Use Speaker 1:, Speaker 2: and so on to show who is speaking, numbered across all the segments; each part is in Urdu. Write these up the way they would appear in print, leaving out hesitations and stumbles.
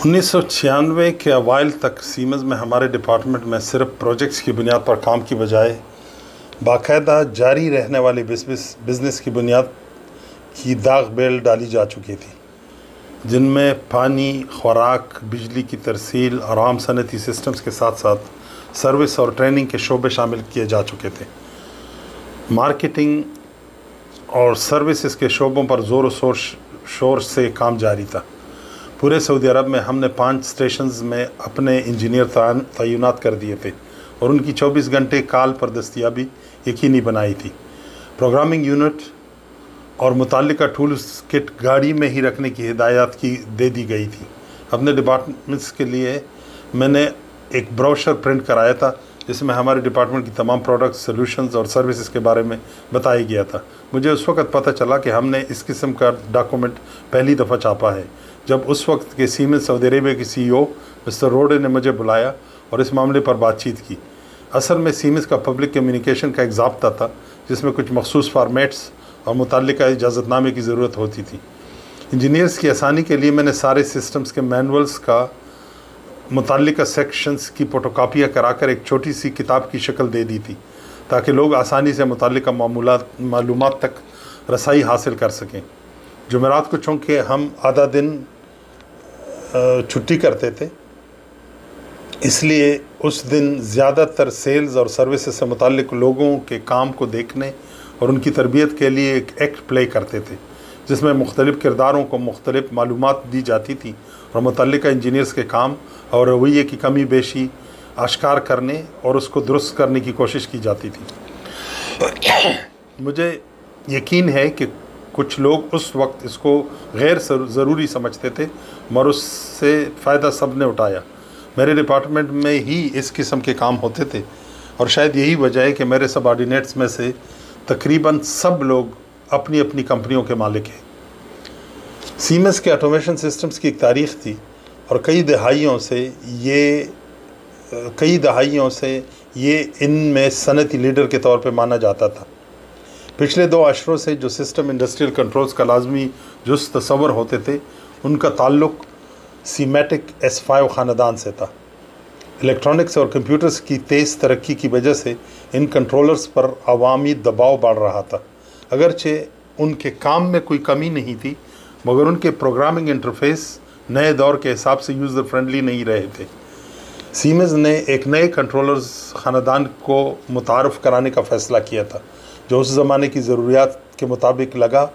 Speaker 1: 1996 کے اوائل تک سیمنز میں ہمارے ڈپارٹمنٹ میں صرف پروجیکٹس کی بنیاد پر کام کی بجائے باقاعدہ جاری رہنے والے بزنس کی بنیاد کی داغ بیل ڈالی جا چکی تھی، جن میں پانی، خوراک، بجلی کی ترسیل اور عام صنعتی سسٹمز کے ساتھ ساتھ سروس اور ٹریننگ کے شعبے شامل کیے جا چکے تھے۔ مارکیٹنگ اور سروسز کے شعبوں پر زور و شور سے کام جاری تھا۔ پورے سعودی عرب میں ہم نے 5 اسٹیشنز میں اپنے انجینئر تعینات کر دیے تھے اور ان کی 24 گھنٹے کال پر دستیابی یقینی بنائی تھی۔ پروگرامنگ یونٹ اور متعلقہ ٹولز کٹ گاڑی میں ہی رکھنے کی ہدایات دے دی گئی تھی۔ اپنے ڈپارٹمنٹس کے لیے میں نے ایک بروشر پرنٹ کرایا تھا جس میں ہمارے ڈپارٹمنٹ کی تمام پروڈکٹس، سولوشنز اور سروسز کے بارے میں بتایا گیا تھا۔ مجھے اس وقت پتہ چلا کہ ہم نے اس قسم کا ڈاکومنٹ پہلی دفعہ چھاپا ہے جب اس وقت کے سیمنز سعودی عربیہ کے CEO مسٹر روڈے نے مجھے بلایا اور اس معاملے پر بات چیت کی۔ اصل میں سیمنز کا پبلک کمیونیکیشن کا ایک ضابطہ تھا جس میں کچھ مخصوص فارمیٹس اور متعلقہ اجازت نامے کی ضرورت ہوتی تھی۔ انجینئرز کی آسانی کے لیے میں نے سارے سسٹمز کے مینولز کا متعلقہ سیکشنز کی فوٹوکاپیاں کرا کر ایک چھوٹی سی کتاب کی شکل دے دی تھی تاکہ لوگ آسانی سے متعلقہ معلومات تک رسائی حاصل کر سکیں۔ جمعرات کو چونکہ ہم آدھا دن چھٹی کرتے تھے، اس لیے اس دن زیادہ تر سیلز اور سروسز سے متعلق لوگوں کے کام کو دیکھنے اور ان کی تربیت کے لیے ایک ایکٹ پلے کرتے تھے جس میں مختلف کرداروں کو مختلف معلومات دی جاتی تھی اور متعلقہ انجینئرز کے کام اور رویے کی کمی بیشی آشکار کرنے اور اس کو درست کرنے کی کوشش کی جاتی تھی۔ مجھے یقین ہے کہ کچھ لوگ اس وقت اس کو غیر ضروری سمجھتے تھے مگر اس سے فائدہ سب نے اٹھایا۔ میرے ڈپارٹمنٹ میں ہی اس قسم کے کام ہوتے تھے اور شاید یہی وجہ ہے کہ میرے سب آرڈینیٹس میں سے تقریباً سب لوگ اپنی اپنی کمپنیوں کے مالک ہیں۔ سیمنز کے آٹومیشن سسٹمز کی ایک تاریخ تھی اور کئی دہائیوں سے یہ ان میں صنعتی لیڈر کے طور پہ مانا جاتا تھا۔ پچھلے 2 عشروں سے جو سسٹم انڈسٹریل کنٹرولز کا لازمی جز تصور ہوتے تھے ان کا تعلق سیمیٹک S5 خاندان سے تھا۔ الیکٹرانکس اور کمپیوٹرز کی تیز ترقی کی وجہ سے ان کنٹرولرز پر عوامی دباؤ بڑھ رہا تھا۔ اگرچہ ان کے کام میں کوئی کمی نہیں تھی مگر ان کے پروگرامنگ انٹرفیس نئے دور کے حساب سے یوزر فرینڈلی نہیں رہے تھے۔ سیمنز نے ایک نئے کنٹرولرز خاندان کو متعارف کرانے کا فیصلہ کیا تھا جو اس زمانے کی ضروریات کے مطابق لگا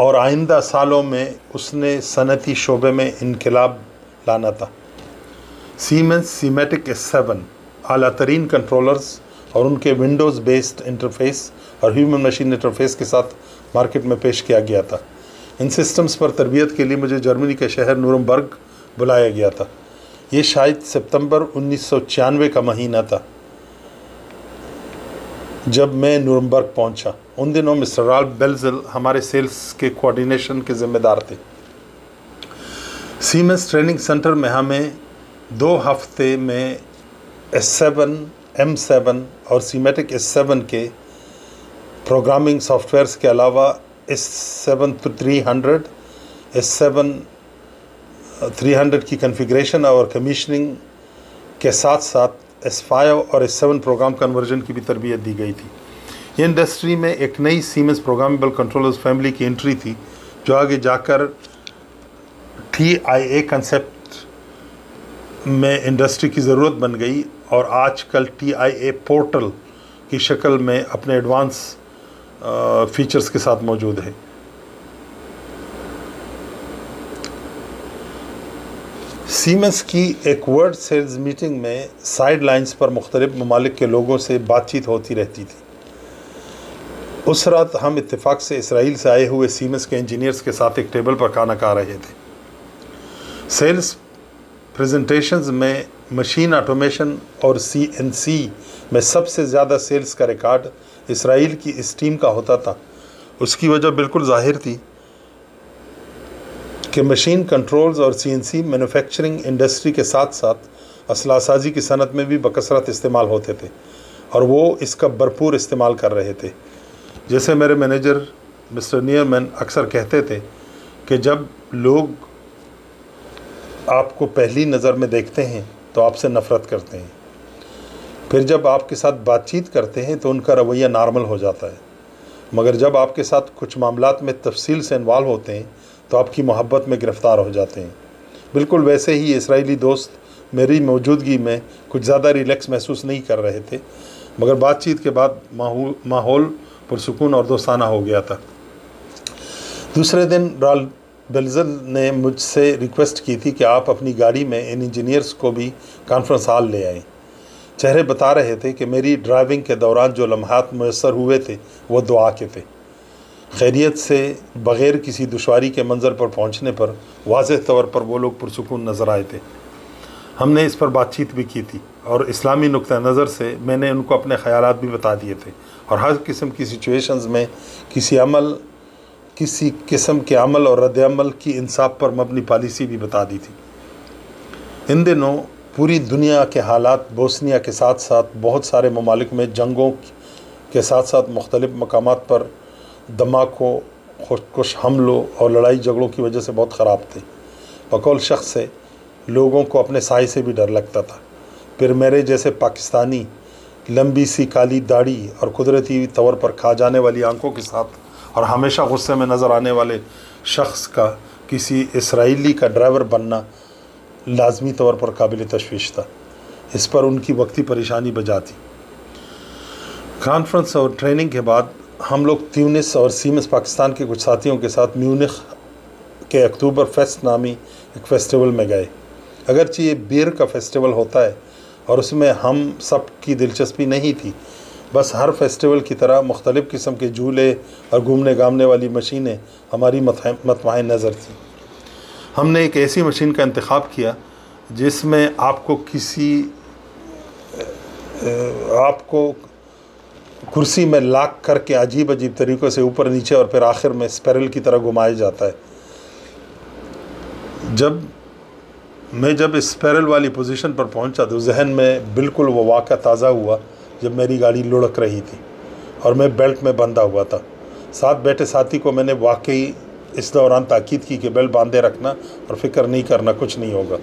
Speaker 1: اور آئندہ سالوں میں اس نے صنعتی شعبے میں انقلاب لانا تھا۔ سیمنز سیمیٹک S7 اعلیٰ ترین کنٹرولرز اور ان کے ونڈوز بیسڈ انٹرفیس اور ہیومن مشین انٹرفیس کے ساتھ مارکیٹ میں پیش کیا گیا تھا۔ ان سسٹمز پر تربیت کے لیے مجھے جرمنی کے شہر نورمبرگ بلایا گیا تھا۔ یہ شاید ستمبر 1996 کا مہینہ تھا جب میں نورمبرگ پہنچا۔ ان دنوں مسٹر رالف بیلزل ہمارے سیلز کے کوارڈینیشن کے ذمہ دار تھے۔ سیمنز ٹریننگ سینٹر میں ہمیں 2 ہفتے میں S7 M7 اور سیمیٹک S7 کے پروگرامنگ سافٹ ویئرز کے علاوہ S7 300 کی کنفیگریشن اور کمیشننگ کے ساتھ ساتھ S5 اور S7 پروگرام کنورژن کی بھی تربیت دی گئی تھی۔ یہ انڈسٹری میں ایک نئی سیمنز پروگرامیبل کنٹرولرز فیملی کی انٹری تھی جو آگے جا کر TIA کنسیپٹ میں انڈسٹری کی ضرورت بن گئی اور آج کل TIA پورٹل کی شکل میں اپنے ایڈوانس فیچرز کے ساتھ موجود ہے۔ سیمنز کی ایک ورلڈ سیلز میٹنگ میں سائیڈ لائنز پر مختلف ممالک کے لوگوں سے بات چیت ہوتی رہتی تھی۔ اس رات ہم اتفاق سے اسرائیل سے آئے ہوئے سیمنز کے انجینئرز کے ساتھ ایک ٹیبل پر کھانا کھا رہے تھے۔ سیلز پریزنٹیشنز میں مشین آٹومیشن اور CNC میں سب سے زیادہ سیلز کا ریکارڈ اسرائیل کی اس ٹیم کا ہوتا تھا۔ اس کی وجہ بالکل ظاہر تھی کہ مشین کنٹرولز اور CNC مینوفیکچرنگ انڈسٹری کے ساتھ ساتھ اسلحہ سازی کی صنعت میں بھی بکثرت استعمال ہوتے تھے اور وہ اس کا بھرپور استعمال کر رہے تھے۔ جیسے میرے مینیجر مسٹر نیئرمین اکثر کہتے تھے کہ جب لوگ آپ کو پہلی نظر میں دیکھتے ہیں تو آپ سے نفرت کرتے ہیں، پھر جب آپ کے ساتھ بات چیت کرتے ہیں تو ان کا رویہ نارمل ہو جاتا ہے، مگر جب آپ کے ساتھ کچھ معاملات میں تفصیل سے انوالو ہوتے ہیں تو آپ کی محبت میں گرفتار ہو جاتے ہیں۔ بالکل ویسے ہی اسرائیلی دوست میری موجودگی میں کچھ زیادہ ریلیکس محسوس نہیں کر رہے تھے، مگر بات چیت کے بعد ماحول پرسکون اور دوستانہ ہو گیا تھا۔ دوسرے دن رال بلزل نے مجھ سے ریکویسٹ کی تھی کہ آپ اپنی گاڑی میں ان انجینئرز کو بھی کانفرنس ہال لے آئیں۔ چہرے بتا رہے تھے کہ میری ڈرائیونگ کے دوران جو لمحات میسر ہوئے تھے وہ دعا کے تھے۔ خیریت سے بغیر کسی دشواری کے منظر پر پہنچنے پر واضح طور پر وہ لوگ پرسکون نظر آئے تھے۔ ہم نے اس پر بات چیت بھی کی تھی اور اسلامی نقطہ نظر سے میں نے ان کو اپنے خیالات بھی بتا دیے تھے، اور ہر قسم کی سچویشنز میں کسی قسم کے عمل اور رد عمل کی انصاف پر مبنی پالیسی بھی بتا دی تھی۔ ان دنوں پوری دنیا کے حالات بوسنیا کے ساتھ ساتھ بہت سارے ممالک میں جنگوں کے ساتھ ساتھ مختلف مقامات پر دھماکوں، خودکش حملوں اور لڑائی جھگڑوں کی وجہ سے بہت خراب تھے۔ بقول شخص سے لوگوں کو اپنے سائے سے بھی ڈر لگتا تھا۔ پھر میرے جیسے پاکستانی لمبی سی کالی داڑھی اور قدرتی طور پر کھا جانے والی آنکھوں کے ساتھ اور ہمیشہ غصے میں نظر آنے والے شخص کا کسی اسرائیلی کا ڈرائیور بننا لازمی طور پر قابل تشویش تھا۔ اس پر ان کی وقتی پریشانی بجا تھی۔ کانفرنس اور ٹریننگ کے بعد ہم لوگ تیونس اور سیمنز پاکستان کے کچھ ساتھیوں کے ساتھ میونخ کے اکتوبر فیسٹ نامی ایک فیسٹیول میں گئے۔ اگرچہ یہ بیئر کا فیسٹیول ہوتا ہے اور اس میں ہم سب کی دلچسپی نہیں تھی، بس ہر فیسٹیول کی طرح مختلف قسم کے جھولے اور گھومنے گھامنے والی مشینیں ہماری مطمع نظر تھیں۔ ہم نے ایک ایسی مشین کا انتخاب کیا جس میں آپ کو کرسی میں لاک کر کے عجیب طریقوں سے اوپر نیچے اور پھر آخر میں اسپیرل کی طرح گھمایا جاتا ہے۔ جب اسپیرل والی پوزیشن پر پہنچا تو ذہن میں بالکل وہ واقعہ تازہ ہوا جب میری گاڑی لڑک رہی تھی اور میں بیلٹ میں بندھا ہوا تھا۔ ساتھ بیٹھے ساتھی کو میں نے واقعی اس دوران تاکید کی کہ بیلٹ باندھے رکھنا اور فکر نہیں کرنا، کچھ نہیں ہوگا۔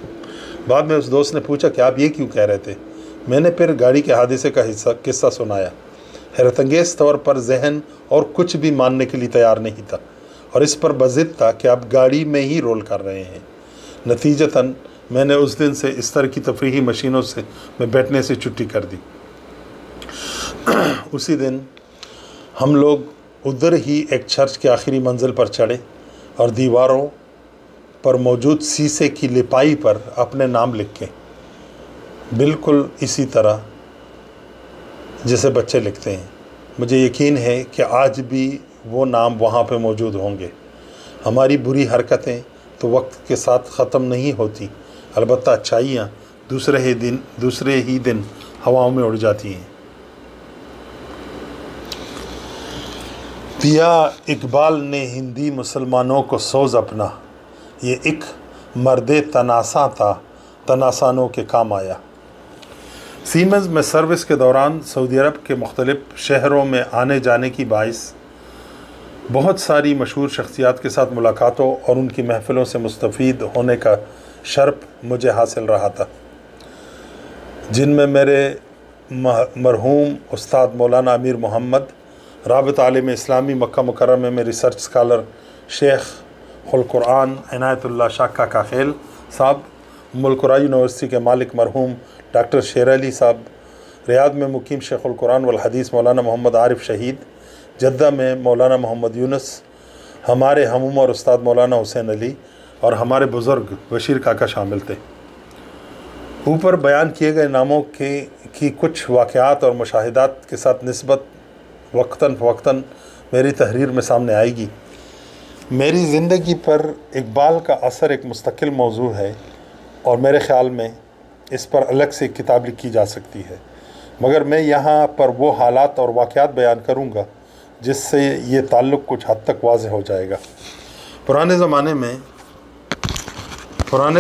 Speaker 1: بعد میں اس دوست نے پوچھا کہ آپ یہ کیوں کہہ رہے تھے؟ میں نے پھر گاڑی کے حادثے کا قصہ سنایا۔ حیرت انگیز طور پر ذہن اور کچھ بھی ماننے کے لیے تیار نہیں تھا اور اس پر بضد تھا کہ آپ گاڑی میں ہی رول کر رہے ہیں۔ نتیجتاً میں نے اس دن سے اس طرح کی تفریحی مشینوں سے میں بیٹھنے سے چھٹی کر دی۔ اسی دن ہم لوگ ادھر ہی ایک چرچ کے آخری منزل پر چڑھے اور دیواروں پر موجود سیسے کی لپائی پر اپنے نام لکھے، بالکل اسی طرح جیسے بچے لکھتے ہیں۔ مجھے یقین ہے کہ آج بھی وہ نام وہاں پہ موجود ہوں گے۔ ہماری بری حرکتیں تو وقت کے ساتھ ختم نہیں ہوتی، البتہ اچھائیاں دوسرے ہی دن ہواؤں میں اڑ جاتی ہیں۔ دیا اقبال نے ہندی مسلمانوں کو سوز اپنا، یہ ایک مرد تناسا تھا، تناسانوں کے کام آیا۔ سیمنز میں سروس کے دوران سعودی عرب کے مختلف شہروں میں آنے جانے کی باعث بہت ساری مشہور شخصیات کے ساتھ ملاقاتوں اور ان کی محفلوں سے مستفید ہونے کا شرف مجھے حاصل رہا تھا، جن میں میرے مرحوم استاد مولانا امیر محمد، رابط عالم اسلامی مکہ مکرمہ میں ریسرچ اسکالر شیخ القرآن عنایت اللہ شاہ کاکا خیل صاحب، ملکرا یونیورسٹی کے مالک مرحوم ڈاکٹر شیر علی صاحب، ریاض میں مقیم شیخ القرآن والحدیث مولانا محمد عارف شہید، جدہ میں مولانا محمد یونس، ہمارے ہم عمر استاد مولانا حسین علی اور ہمارے بزرگ بشیر کاکا شامل تھے۔ اوپر بیان کیے گئے ناموں کی کچھ واقعات اور مشاہدات کے ساتھ نسبت وقتاً فوقتاً میری تحریر میں سامنے آئے گی۔ میری زندگی پر اقبال کا اثر ایک مستقل موضوع ہے اور میرے خیال میں اس پر الگ سے ایک کتاب لکھی جا سکتی ہے، مگر میں یہاں پر وہ حالات اور واقعات بیان کروں گا جس سے یہ تعلق کچھ حد تک واضح ہو جائے گا۔ پرانے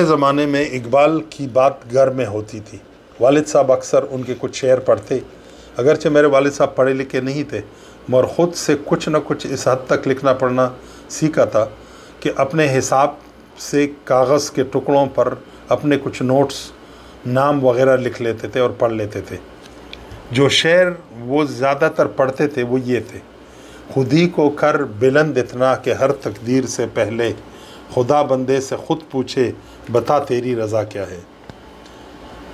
Speaker 1: زمانے میں اقبال کی بات گھر میں ہوتی تھی۔ والد صاحب اکثر ان کے کچھ شعر پڑھتے، اگرچہ میرے والد صاحب پڑھے لکھے نہیں تھے، مگر خود سے کچھ نہ کچھ اس حد تک لکھنا پڑھنا سیکھا تھا کہ اپنے حساب سے کاغذ کے ٹکڑوں پر اپنے کچھ نوٹس نام وغیرہ لکھ لیتے تھے اور پڑھ لیتے تھے۔ جو شعر وہ زیادہ تر پڑھتے تھے وہ یہ تھے: خودی کو کر بلند اتنا کہ ہر تقدیر سے پہلے خدا بندے سے خود پوچھے بتا تیری رضا کیا ہے،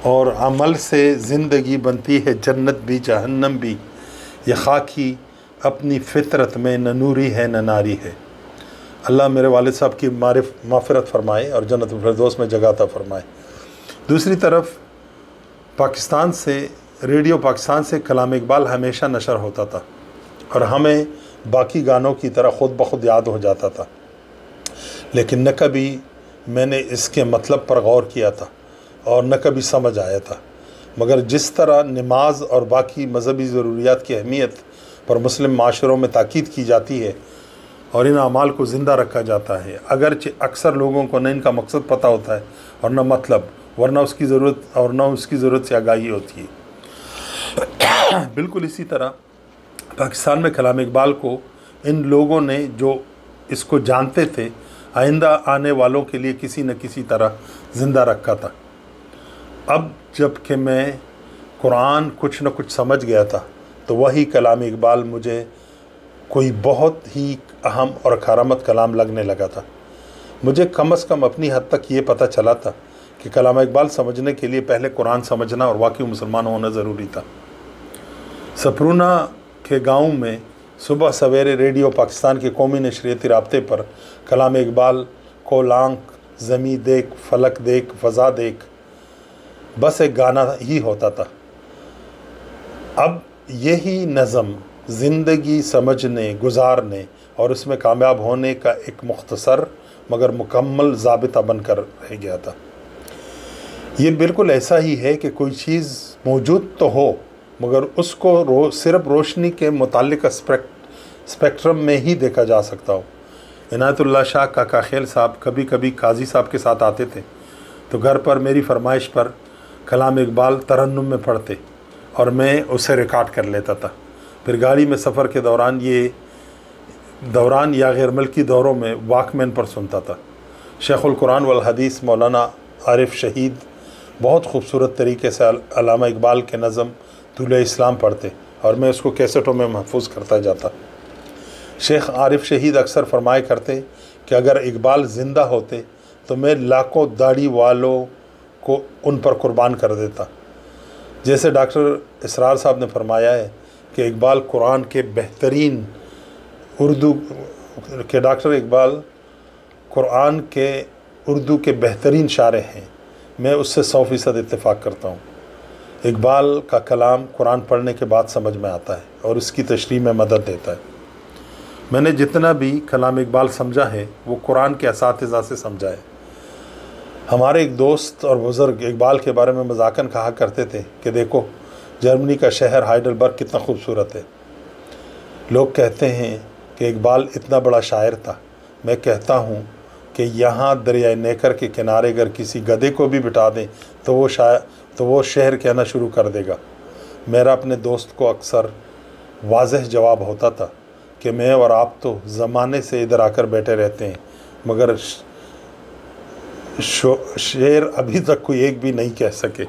Speaker 1: اور عمل سے زندگی بنتی ہے جنت بھی جہنم بھی، یہ خاکی اپنی فطرت میں نہ نوری ہے نہ ناری ہے۔ اللہ میرے والد صاحب کی مغفرت فرمائے اور جنت الفردوس میں جگہ عطا فرمائے۔ دوسری طرف پاکستان سے ریڈیو پاکستان سے کلام اقبال ہمیشہ نشر ہوتا تھا اور ہمیں باقی گانوں کی طرح خود بخود یاد ہو جاتا تھا، لیکن نہ کبھی میں نے اس کے مطلب پر غور کیا تھا اور نہ کبھی سمجھ آیا تھا، مگر جس طرح نماز اور باقی مذہبی ضروریات کی اہمیت پر مسلم معاشروں میں تاکید کی جاتی ہے اور ان اعمال کو زندہ رکھا جاتا ہے، اگرچہ اکثر لوگوں کو نہ ان کا مقصد پتہ ہوتا ہے اور نہ مطلب، ورنہ اس کی ضرورت سے آگاہی ہوتی ہے۔ بالکل اسی طرح پاکستان میں کلام اقبال کو ان لوگوں نے جو اس کو جانتے تھے آئندہ آنے والوں کے لیے کسی نہ کسی طرح زندہ رکھا تھا۔ اب جب کہ میں قرآن کچھ نہ کچھ سمجھ گیا تھا تو وہی کلام اقبال مجھے کوئی بہت ہی اہم اور کارآمد کلام لگنے لگا تھا۔ مجھے کم از کم اپنی حد تک یہ پتہ چلا تھا کہ کلام اقبال سمجھنے کے لیے پہلے قرآن سمجھنا اور واقعی مسلمان ہونا ضروری تھا۔ سپرونا کے گاؤں میں صبح سویرے ریڈیو پاکستان کے قومی نشریاتی رابطے پر کلام اقبال کو لانک زمیں دیکھ فلک دیکھ فضا دیکھ بس ایک گانا ہی ہوتا تھا۔ اب یہی نظم زندگی سمجھنے گزارنے اور اس میں کامیاب ہونے کا ایک مختصر مگر مکمل ضابطہ بن کر رہ گیا تھا۔ یہ بالکل ایسا ہی ہے کہ کوئی چیز موجود تو ہو مگر اس کو صرف روشنی کے متعلقہ اسپیکٹرم میں ہی دیکھا جا سکتا ہو۔ عنایت اللہ شاہ کاکا خیل صاحب کبھی کبھی قاضی صاحب کے ساتھ آتے تھے تو گھر پر میری فرمائش پر کلام اقبال ترنم میں پڑھتے اور میں اسے ریکارڈ کر لیتا تھا۔ پھر گاڑی میں سفر کے دوران یا غیر ملکی دوروں میں واک مین پر سنتا تھا۔ شیخ القرآن والحدیث مولانا عارف شہید بہت خوبصورت طریقے سے علامہ اقبال کے نظم طلوع اسلام پڑھتے اور میں اس کو کیسٹوں میں محفوظ کرتا جاتا۔ شیخ عارف شہید اکثر فرمایا کرتے کہ اگر اقبال زندہ ہوتے تو میں لاکھوں داڑھی والوں کو ان پر قربان کر دیتا۔ جیسے ڈاکٹر اسرار صاحب نے فرمایا ہے کہ اقبال قرآن کے بہترین قرآن کے اردو کے بہترین شارح ہیں۔ میں اس سے 100% اتفاق کرتا ہوں۔ اقبال کا کلام قرآن پڑھنے کے بعد سمجھ میں آتا ہے اور اس کی تشریح میں مدد دیتا ہے۔ میں نے جتنا بھی کلام اقبال سمجھا ہے وہ قرآن کے اساتذہ سے سمجھا ہے۔ ہمارے ایک دوست اور بزرگ اقبال کے بارے میں مذاقاً کہا کرتے تھے کہ دیکھو جرمنی کا شہر ہائیڈلبرگ کتنا خوبصورت ہے۔ لوگ کہتے ہیں کہ اقبال اتنا بڑا شاعر تھا۔ میں کہتا ہوں کہ یہاں دریائے نیکر کے کنارے اگر کسی گدھے کو بھی بٹھا دیں تو وہ شعر کہنا شروع کر دے گا۔ میرا اپنے دوست کو اکثر واضح جواب ہوتا تھا کہ میں اور آپ تو زمانے سے ادھر آ کر بیٹھے رہتے ہیں مگر شعر ابھی تک کوئی ایک بھی نہیں کہہ سکے۔